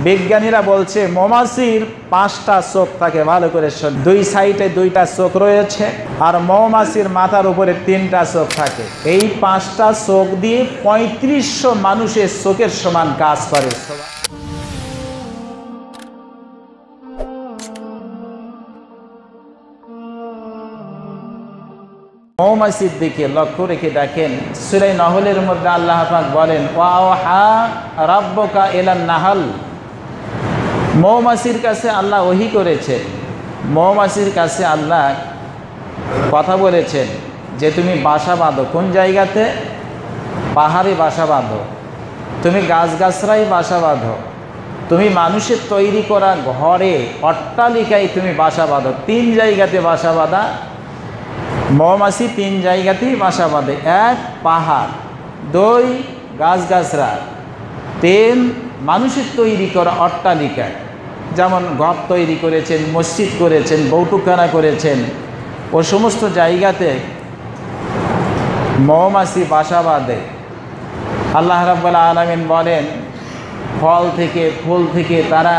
বিজ্ঞানীরা বলছে মৌমাছির 5টা চোখ থাকে, ভালো করে শোন। 2 সাইডে 2টা চোখ রয়েছে, আর মৌমাছির মাথার উপরে 3টা চোখ থাকে। এই 5টা চোখ দিয়ে 3500 মানুষের চোখের সমান কাজ করে। মৌমাছির দিকে লক্ষ্য রেখে দেখেন, সূরা নহলের মধ্যে আল্লাহ পাক বলেন, ওয়াহা রাব্বুকা ইলান নাহল। মৌমাছির কাছে আল্লাহ ওহী করেছেন, মৌমাছির কাছে আল্লাহ কথা বলেছেন যে তুমি বাসা বাঁধো। কোন জায়গাতে? পাহাড়ে বাসা বাঁধো, তুমি গাছগাছরাই বাসা বাঁধো, তুমি মানুষের তৈরি করা ঘরে অট্টালিকায় তুমি বাসা বাঁধো। 3 জায়গাতে বাসা বাঁধা মৌমাছি, 3 জায়গাতেই বাসা বাঁধে। 1 পাহাড়, 2 গাছগাছরা, 3 মানুষের তৈরি করা অট্টালিকা, যেমন ঘর তৈরি করেছেন, মসজিদ করেছেন, বৌঠুখানা করেছেন, ও সমস্ত জায়গাতে মৌমাছি বাসা বাঁধে। আল্লাহ রাব্বুল আলামিন বলেন, ফল থেকে ফুল থেকে তারা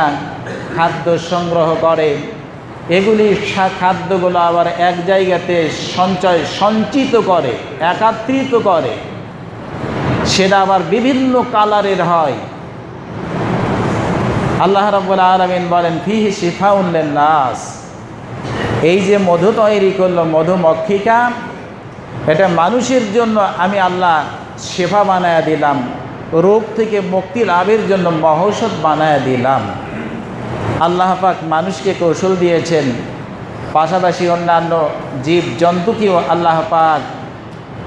খাদ্য সংগ্রহ করে, এগুলি খাদ্যগুলো আবার এক জায়গাতে সঞ্চিত করে, একত্রিত করে, সেটা আবার বিভিন্ন কালারের হয়। আল্লাহ রাব্বুল আলামিন বলেন, ফিহি শিফাউন লিন-নাস। এই যে মধু তৈরি করলো মধুমক্ষিকা, এটা মানুষের জন্য আমি আল্লাহ শেফা বানায়া দিলাম, রোগ থেকে মুক্তি লাভের জন্য মহৌষধ বানায়া দিলাম। আল্লাহ পাক মানুষকে কৌশল দিয়েছেন, পাশাপাশি অন্যান্য জীব জন্তুকেও আল্লাহ পাক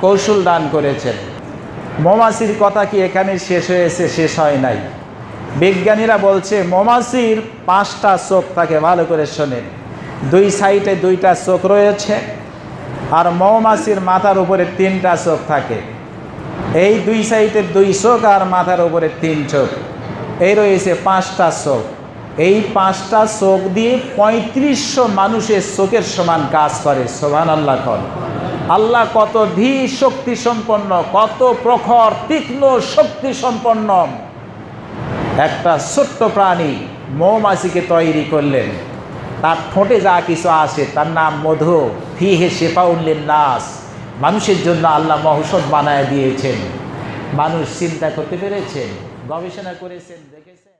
কৌশল দান করেছেন। মৌমাছির কথা কি এখানে শেষ হয়েছে? শেষ হয় নাই। বিজ্ঞানীরা বলছে মৌমাছির 5টা চোখ থাকে, ভালো করে শোনেন। 2 সাইডে 2টা চোখ রয়েছে, আর মৌমাছির মাথার উপরে 3টা চোখ থাকে। এই 2 সাইডে 2 চোখ আর মাথার উপরে 3 চোখ, এই রয়েছে 5টা চোখ। এই 5টা চোখ দিয়ে 3500 মানুষের চোখের সমান কাজ করে। সুবহানাল্লাহ। আল্লাহ কত ধী শক্তি সম্পন্ন, কত প্রখর তীক্ষ্ণ শক্তি সম্পন্ন একটা ছোট্ট প্রাণী মৌমাছিকে তৈরি করলেন। তার ঠোঁটে যা কিছু আসে তার নাম মধু। ফিহি শিফাউন লিন-নাস। মানুষের জন্য আল্লাহ মহৌষধ বানায় দিয়েছেন। মানুষ চিন্তা করতে পেরেছেন, গবেষণা করেছেন, দেখেছেন।